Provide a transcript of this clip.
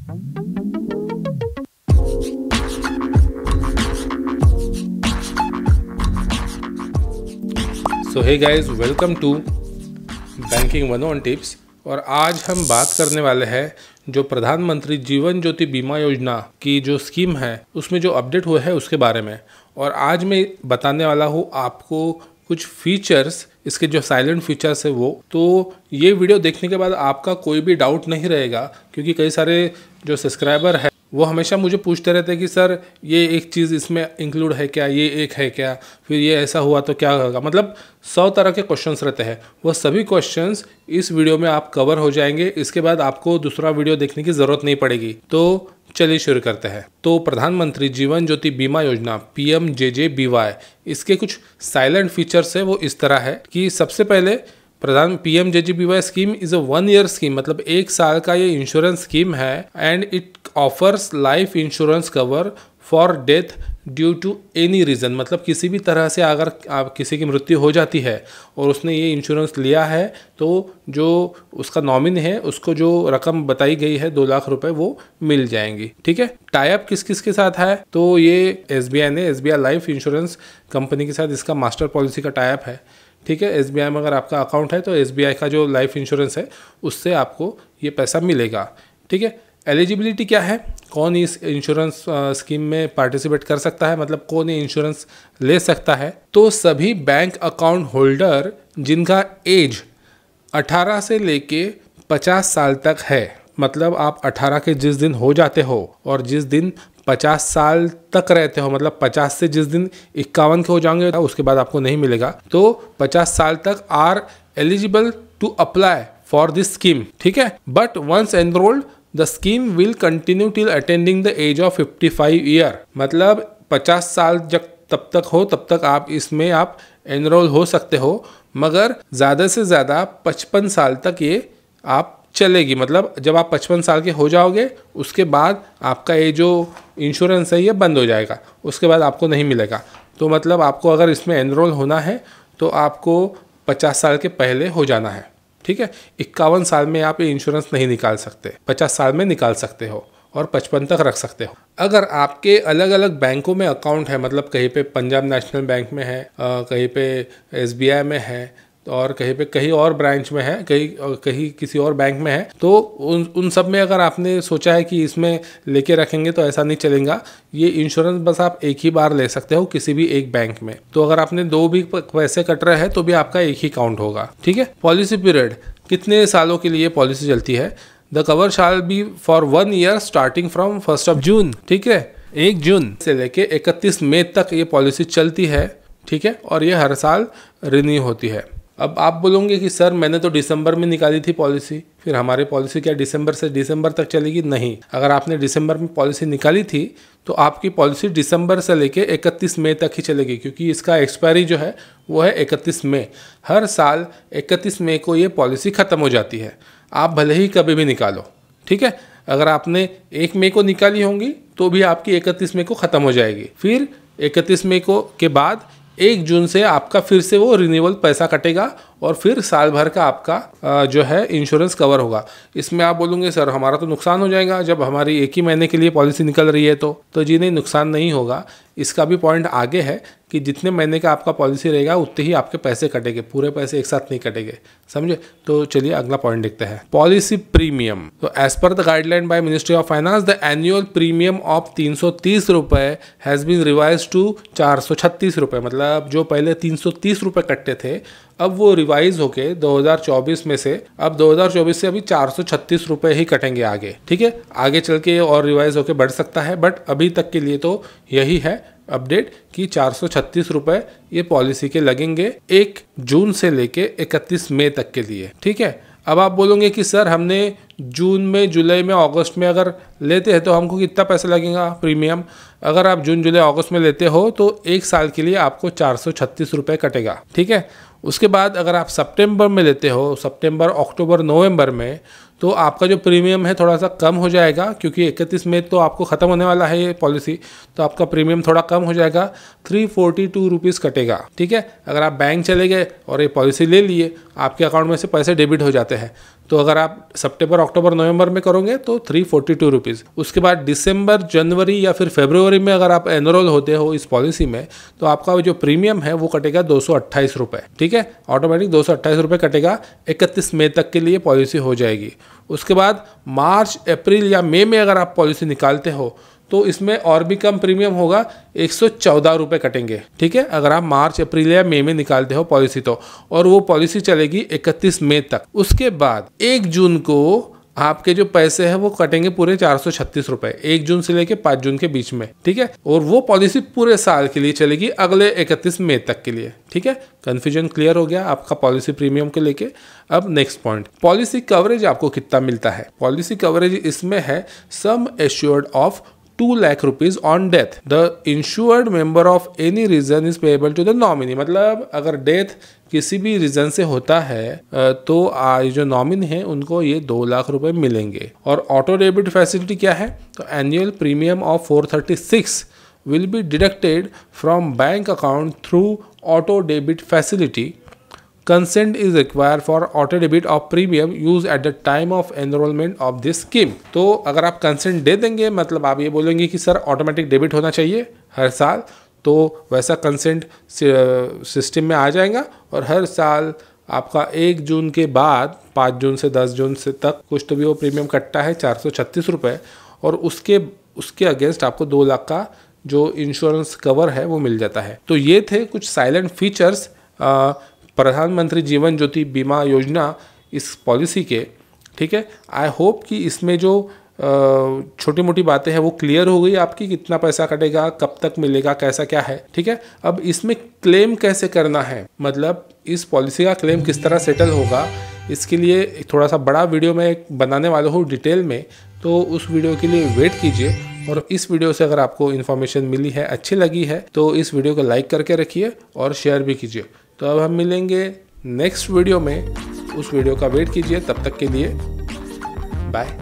So hey guys, welcome to banking 101 tips. और आज हम बात करने वाले हैं जो प्रधानमंत्री जीवन ज्योति बीमा योजना की जो स्कीम है उसमें जो अपडेट हुए हैं उसके बारे में। और आज मैं बताने वाला हूँ आपको कुछ फीचर्स, इसके जो साइलेंट फीचर्स है वो। तो ये वीडियो देखने के बाद आपका कोई भी डाउट नहीं रहेगा, क्योंकि कई सारे जो सब्सक्राइबर है वो हमेशा मुझे पूछते रहते हैं कि सर ये एक चीज़ इसमें इंक्लूड है क्या, ये एक है क्या, फिर ये ऐसा हुआ तो क्या होगा। मतलब 100 तरह के क्वेश्चंस रहते हैं, वो सभी क्वेश्चंस इस वीडियो में आप कवर हो जाएंगे। इसके बाद आपको दूसरा वीडियो देखने की ज़रूरत नहीं पड़ेगी। तो चलिए शुरू करते हैं। तो प्रधानमंत्री जीवन ज्योति बीमा योजना PMJJBY, इसके कुछ साइलेंट फीचर्स है वो इस तरह है कि सबसे पहले PMJJBY scheme is a 1 year scheme, मतलब 1 साल का ये इंश्योरेंस स्कीम है। And it offers life insurance cover for death due to any reason, मतलब किसी भी तरह से अगर आप किसी की मृत्यु हो जाती है और उसने ये इंश्योरेंस लिया है तो जो उसका नॉमिनी है उसको जो रकम बताई गई है 2 लाख रुपए वो मिल जाएंगी। ठीक है। टाई अप किस किस के साथ है, तो ये SBI लाइफ इंश्योरेंस कंपनी के साथ इसका मास्टर पॉलिसी का टाई अप है। ठीक है। SBI में अगर आपका अकाउंट है तो SBI का जो लाइफ इंश्योरेंस है उससे आपको ये पैसा मिलेगा। ठीक है। एलिजिबिलिटी क्या है, कौन इस इंश्योरेंस स्कीम में पार्टिसिपेट कर सकता है, मतलब कौन ये इंश्योरेंस ले सकता है। तो सभी बैंक अकाउंट होल्डर जिनका एज 18 से लेके 50 साल तक है, मतलब आप 18 के जिस दिन हो जाते हो और जिस दिन 50 साल तक रहते हो, मतलब 50 से जिस दिन 51 के हो जाएंगे उसके बाद आपको नहीं मिलेगा, तो 50 साल तक are eligible to apply for this scheme. ठीक है। But once enrolled the scheme will continue till attending the age of 55 year, मतलब 50 साल जब तब तक हो तब तक आप इसमें आप एनरोल हो सकते हो, मगर ज़्यादा से ज़्यादा 55 साल तक ये आप चलेगी। मतलब जब आप 55 साल के हो जाओगे उसके बाद आपका ये जो इंश्योरेंस है ये बंद हो जाएगा, उसके बाद आपको नहीं मिलेगा। तो मतलब आपको अगर इसमें एनरोल होना है तो आपको 50 साल के पहले हो जाना है। ठीक है। 51 साल में आप ये इंश्योरेंस नहीं निकाल सकते, 50 साल में निकाल सकते हो और 55 तक रख सकते हो। अगर आपके अलग अलग बैंकों में अकाउंट है, मतलब कहीं पे पंजाब नेशनल बैंक में है, कहीं पे SBI में है और कहीं पे कहीं और ब्रांच में है, कहीं किसी और बैंक में है, तो उन सब में अगर आपने सोचा है कि इसमें लेके रखेंगे तो ऐसा नहीं चलेगा। ये इंश्योरेंस बस आप एक ही बार ले सकते हो किसी भी एक बैंक में। तो अगर आपने 2 भी पैसे कट रहे हैं तो भी आपका एक ही काउंट होगा। ठीक है। पॉलिसी पीरियड, कितने सालों के लिए पॉलिसी चलती है। The cover shall be for 1 year starting from 1 जून। ठीक है। 1 जून से लेके 31 मई तक ये पॉलिसी चलती है। ठीक है। और ये हर साल रिन्यू होती है। अब आप बोलोगे कि सर मैंने तो दिसंबर में निकाली थी पॉलिसी, फिर हमारी पॉलिसी क्या दिसंबर से दिसंबर तक चलेगी? नहीं। अगर आपने दिसंबर में पॉलिसी निकाली थी तो आपकी पॉलिसी दिसंबर से लेके 31 मई तक ही चलेगी, क्योंकि इसका एक्सपायरी जो है वो है 31 मई। हर साल 31 मई को ये पॉलिसी ख़त्म हो जाती है, आप भले ही कभी भी निकालो। ठीक है। अगर आपने 1 मई को निकाली होंगी तो भी आपकी 31 मई को ख़त्म हो जाएगी। फिर 31 मई को के बाद 1 जून से आपका फिर से वो रिन्यूअल पैसा कटेगा और फिर साल भर का आपका जो है इंश्योरेंस कवर होगा। इसमें आप बोलोगे सर हमारा तो नुकसान हो जाएगा जब हमारी 1 ही महीने के लिए पॉलिसी निकल रही है तो जी नहीं, नुकसान नहीं होगा। इसका भी पॉइंट आगे है कि जितने महीने का आपका पॉलिसी रहेगा उतने ही आपके पैसे कटेंगे, पूरे पैसे एक साथ नहीं कटेंगे। समझे? तो चलिए अगला पॉइंट देखते हैं। Policy premium. तो as per the guideline by ministry of finance the annual premium of 330 रुपये हैज़ बीन रिवाइज टू 436 रुपये। मतलब जो पहले 330 रुपये कटते थे अब वो रिवाइज होके 2024 में से अब 2024 से अभी 436 रुपये ही कटेंगे आगे। ठीक है। आगे चल के और रिवाइज होके बढ़ सकता है, बट अभी तक के लिए तो यही है अपडेट कि 436 रुपये ये पॉलिसी के लगेंगे 1 जून से लेके 31 मई तक के लिए। ठीक है। अब आप बोलोगे कि सर हमने जून में, जुलाई में, अगस्त में अगर लेते हैं तो हमको कितना पैसा लगेगा प्रीमियम। अगर आप जून, जुलाई, अगस्त में लेते हो तो 1 साल के लिए आपको 436 रुपये कटेगा। ठीक है। उसके बाद अगर आप सितंबर में लेते हो, सितंबर, अक्टूबर, नवंबर में, तो आपका जो प्रीमियम है थोड़ा सा कम हो जाएगा, क्योंकि 31 मई तो आपको ख़त्म होने वाला है ये पॉलिसी, तो आपका प्रीमियम थोड़ा कम हो जाएगा, 342 रुपीज़ कटेगा। ठीक है। अगर आप बैंक चले गए और ये पॉलिसी ले लिए आपके अकाउंट में से पैसे डेबिट हो जाते हैं। तो अगर आप सितंबर, अक्टूबर, नवंबर में करोगे तो 342 रुपीज़। उसके बाद दिसंबर, जनवरी या फिर फरवरी में अगर आप एनरोल होते हो इस पॉलिसी में तो आपका जो प्रीमियम है वो कटेगा 228 रुपये। ठीक है, ऑटोमेटिक 228 रुपये कटेगा। 31 मई तक के लिए पॉलिसी हो जाएगी। उसके बाद मार्च, अप्रैल या मई में अगर आप पॉलिसी निकालते हो तो इसमें और भी कम प्रीमियम होगा, 114 रुपये कटेंगे। ठीक है, अगर आप मार्च, अप्रैल या मई में निकालते हो पॉलिसी तो, और वो पॉलिसी चलेगी 31 मई तक। उसके बाद 1 जून को आपके जो पैसे हैं वो कटेंगे पूरे 436 रुपये, 1 जून से लेके 5 जून के बीच में। ठीक है, और वो पॉलिसी पूरे साल के लिए चलेगी, अगले 31 मई तक के लिए। ठीक है, कंफ्यूजन क्लियर हो गया आपका पॉलिसी प्रीमियम को लेके। अब नेक्स्ट पॉइंट, पॉलिसी कवरेज आपको कितना मिलता है। पॉलिसी कवरेज इसमें है sum assured of 2 lakh rupees on death. The insured member of any reason is payable to the nominee. मतलब अगर डेथ किसी भी रीजन से होता है तो जो नॉमिनी है उनको ये 2 लाख रुपए मिलेंगे। और ऑटो डेबिट फैसिलिटी क्या है, तो annual premium of 436 will be deducted from bank account through auto debit facility. Consent is required for auto debit of premium used at the time of enrollment of this scheme। तो अगर आप consent दे देंगे, मतलब आप ये बोलेंगे कि sir automatic debit होना चाहिए हर साल, तो वैसा कंसेंट सिस्टम में आ जाएगा और हर साल आपका 1 जून के बाद 5 जून से 10 जून से तक कुछ तो भी वो प्रीमियम कटता है 436 रुपये, और उसके अगेंस्ट आपको 2 लाख का जो इंश्योरेंस कवर है वो मिल जाता है। तो ये थे कुछ साइलेंट फीचर्स प्रधानमंत्री जीवन ज्योति बीमा योजना इस पॉलिसी के। ठीक है, आई होप कि इसमें जो छोटी मोटी बातें हैं वो क्लियर हो गई आपकी, कितना पैसा कटेगा, कब तक मिलेगा, कैसा क्या है। ठीक है, अब इसमें क्लेम कैसे करना है, मतलब इस पॉलिसी का क्लेम किस तरह सेटल होगा, इसके लिए थोड़ा सा बड़ा वीडियो मैं बनाने वाला हूँ डिटेल में, तो उस वीडियो के लिए वेट कीजिए। और इस वीडियो से अगर आपको इन्फॉर्मेशन मिली है, अच्छी लगी है, तो इस वीडियो को लाइक करके रखिए और शेयर भी कीजिए। तो अब हम मिलेंगे नेक्स्ट वीडियो में, उस वीडियो का वेट कीजिए। तब तक के लिए बाय।